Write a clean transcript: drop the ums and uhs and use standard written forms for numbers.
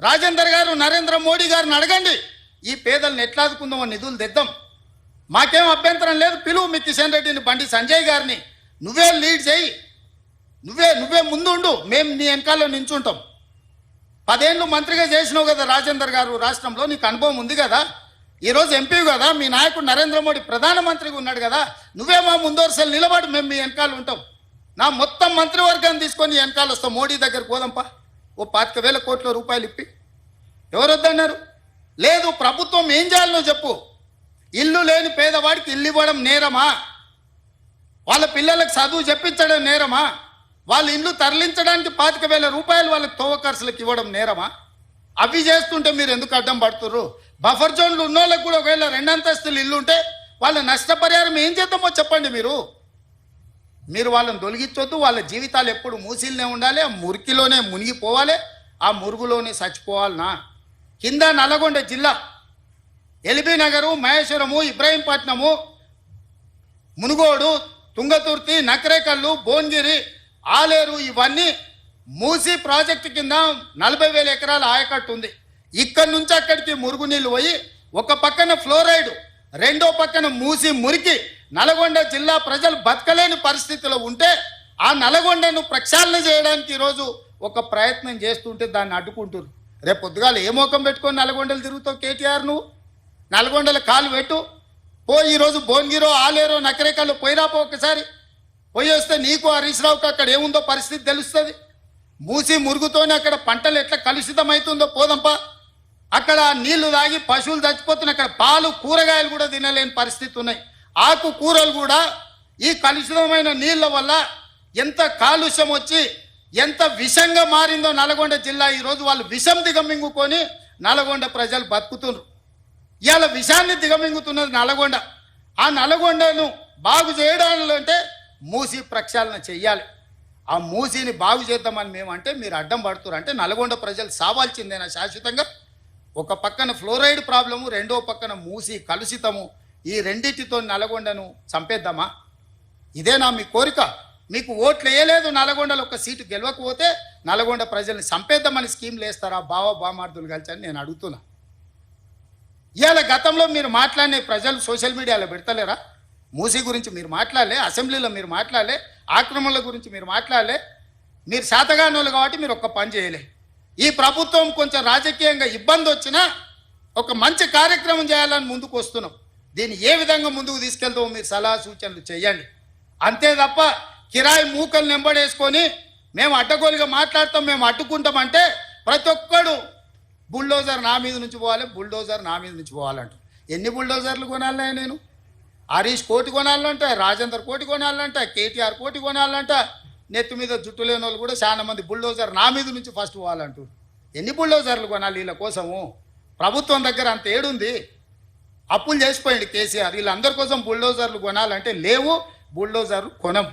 రాజేందర్ గారు నరేంద్ర మోడీ గారిని అడగండి, ఈ పేదలను ఎట్లా ఆదుకుందామో నిధులు తెద్దాం. మాకేం అభ్యంతరం లేదు, పిలువు మీ కిషన్ రెడ్డిని, బండి సంజయ్ గారిని, నువ్వే లీడ్ చేయి, నువ్వే ముందుండు, మేము నీ వెనకాల నించుంటాం. 10 ఏళ్ళు మంత్రిగా చేసినావు కదా రాజేందర్ గారు, రాష్ట్రంలో నీకు అనుభవం ఉంది కదా, ఈరోజు ఎంపీ కదా, మీ నాయకుడు నరేంద్ర మోడీ ప్రధానమంత్రిగా ఉన్నాడు కదా, నువ్వే మా ముందోరసలు నిలబడి మేము మీ వెనకాల ఉంటాం. నా మొత్తం మంత్రివర్గాన్ని తీసుకొని వెనకాల వస్తాం, మోడీ దగ్గర పోదాంపా, ఓ 25,000 కోట్ల రూపాయలు ఇప్పి. ఎవరు వద్దన్నారు? లేదు, ప్రభుత్వం ఏం చేయాలనో చెప్పు. ఇల్లు లేని పేదవాడికి ఇల్లు ఇవ్వడం నేరమా? వాళ్ళ పిల్లలకు చదువు చెప్పించడం నేరమా? వాళ్ళ ఇల్లు తరలించడానికి 25,000 రూపాయలు వాళ్ళకి తోవ ఖర్చులకు ఇవ్వడం నేరమా? అవి చేస్తుంటే మీరు ఎందుకు అడ్డం పడుతుర్రు? బఫర్ జోన్లు ఉన్న వాళ్ళకి కూడా ఒకవేళ 2 అంతస్తులు ఇల్లు ఉంటే వాళ్ళ నష్టపరిహారం ఏం చేద్దామో చెప్పండి. మీరు వాళ్ళని తొలగించొద్దు. వాళ్ళ జీవితాలు ఎప్పుడు మూసిల్నే ఉండాలి, ఆ మురికిలోనే మునిగిపోవాలి, ఆ మురుగులోనే చచ్చిపోవాలనా? కింద నల్లగొండ జిల్లా ఎల్బీ నగరు, మహేశ్వరము, ఇబ్రాహీంపట్నము, మునుగోడు, తుంగతుర్తి, నకరేకల్లు, భువనగిరి, ఆలేరు, ఇవన్నీ మూసి ప్రాజెక్టు కింద 40,000 ఎకరాల ఆయకట్టు ఉంది. ఇక్కడి నుంచి అక్కడికి మురుగునీళ్ళు పోయి ఒక పక్కన ఫ్లోరైడ్, రెండో పక్కన మూసి మురికి నల్గొండ జిల్లా ప్రజలు బతకలేని పరిస్థితిలో ఉంటే ఆ నల్గొండను ప్రక్షాళన చేయడానికి ఈరోజు ఒక ప్రయత్నం చేస్తుంటే దాన్ని అడ్డుకుంటారు. రేపు పొద్దుగాలు ఏ మోకం పెట్టుకొని నల్గొండలు తిరుగుతావు కేటీఆర్? నువ్వు నల్గొండల కాలు పెట్టు, ఈరోజు భువనగిరో, ఆలేరో, నకరేకల్లో పోయిరాపో, ఒకసారి పోయి వస్తే నీకు హరీష్ రావుకి అక్కడ ఏముందో పరిస్థితి తెలుస్తుంది. మూసి మురుగుతోనే అక్కడ పంటలు ఎట్లా కలుషితం అవుతుందో పోదంపా. అక్కడ నీళ్లు తాగి పశువులు చచ్చిపోతున్నాయి, అక్కడ పాలు, కూరగాయలు కూడా తినలేని పరిస్థితి ఉన్నాయి. ఆకు కూరలు కూడా ఈ కలుషితమైన నీళ్ళ వల్ల ఎంత కాలుష్యం వచ్చి ఎంత విషంగా మారిందో నల్గొండ జిల్లా. ఈరోజు వాళ్ళు విషం దిగమింగుకొని నల్గొండ ప్రజలు బతుకుతున్నారు. ఇవాళ విషాన్ని దిగమింగుతున్నది నల్గొండ. ఆ నల్గొండను బాగు చేయడాలంటే మూసి ప్రక్షాళన చెయ్యాలి. ఆ మూసిని బాగు చేద్దామని మేమంటే మీరు అడ్డం పడుతున్నారు. అంటే నల్గొండ ప్రజలు సావాల్సిందేనా శాశ్వతంగా? ఒక పక్కన ఫ్లోరైడ్ ప్రాబ్లము, రెండో పక్కన మూసి కలుషితము, ఈ రెండింటితో నల్గొండను చంపేద్దామా? ఇదేనా మీ కోరిక? మీకు ఓట్లు వేయలేదు, నల్గొండలో ఒక సీటు గెలవకపోతే నల్గొండ ప్రజల్ని చంపేద్దామని స్కీమ్లు వేస్తారా బామార్దులు కలిసి అని నేను అడుగుతున్నా. ఇవాళ గతంలో మీరు మాట్లాడిన ప్రజలు సోషల్ మీడియాలో పెడతలేరా? మూసీ గురించి మీరు మాట్లాడలే, అసెంబ్లీలో మీరు మాట్లాడలే, ఆక్రమణల గురించి మీరు మాట్లాడలే. మీరు శాతగానోళ్ళు కాబట్టి మీరు ఒక్క పని చేయలే. ఈ ప్రభుత్వం కొంచెం రాజకీయంగా ఇబ్బంది వచ్చినా ఒక మంచి కార్యక్రమం చేయాలని ముందుకు వస్తున్నాం. దీన్ని ఏ విధంగా ముందుకు తీసుకెళ్తామో మీరు సలహా సూచనలు చేయండి. అంతే తప్ప కిరాయి మూకలు నెంబడేసుకొని మేము అడ్డగోలుగా మాట్లాడతాం, మేము అడ్డుకుంటామంటే ప్రతి ఒక్కడు బుల్డోజర్ నా మీద నుంచి పోవాలి, బుల్డోజర్ నా మీద నుంచి పోవాలంట. ఎన్ని బుల్డోజర్లు కొనాలన్నా నేను? హరీష్ కోటి కొనాలంట, రాజేందర్ కోటి కొనాలంట, కేటీఆర్ కోటి కొనాలంట. నెత్తి మీద జుట్టు లేని వాళ్ళు కూడా చాలా మంది బుల్డోజర్ నా మీద నుంచి ఫస్ట్ పోవాలంటారు. ఎన్ని బుల్డోజర్లు కొనాలి వీళ్ళ కోసము? ప్రభుత్వం దగ్గర అంత ఏడుంది? అప్పులు చేసిపోయింది కేసీఆర్. వీళ్ళందరి కోసం బుల్డోజర్లు కొనాలంటే లేవు, బుల్డోజర్లు కొనం.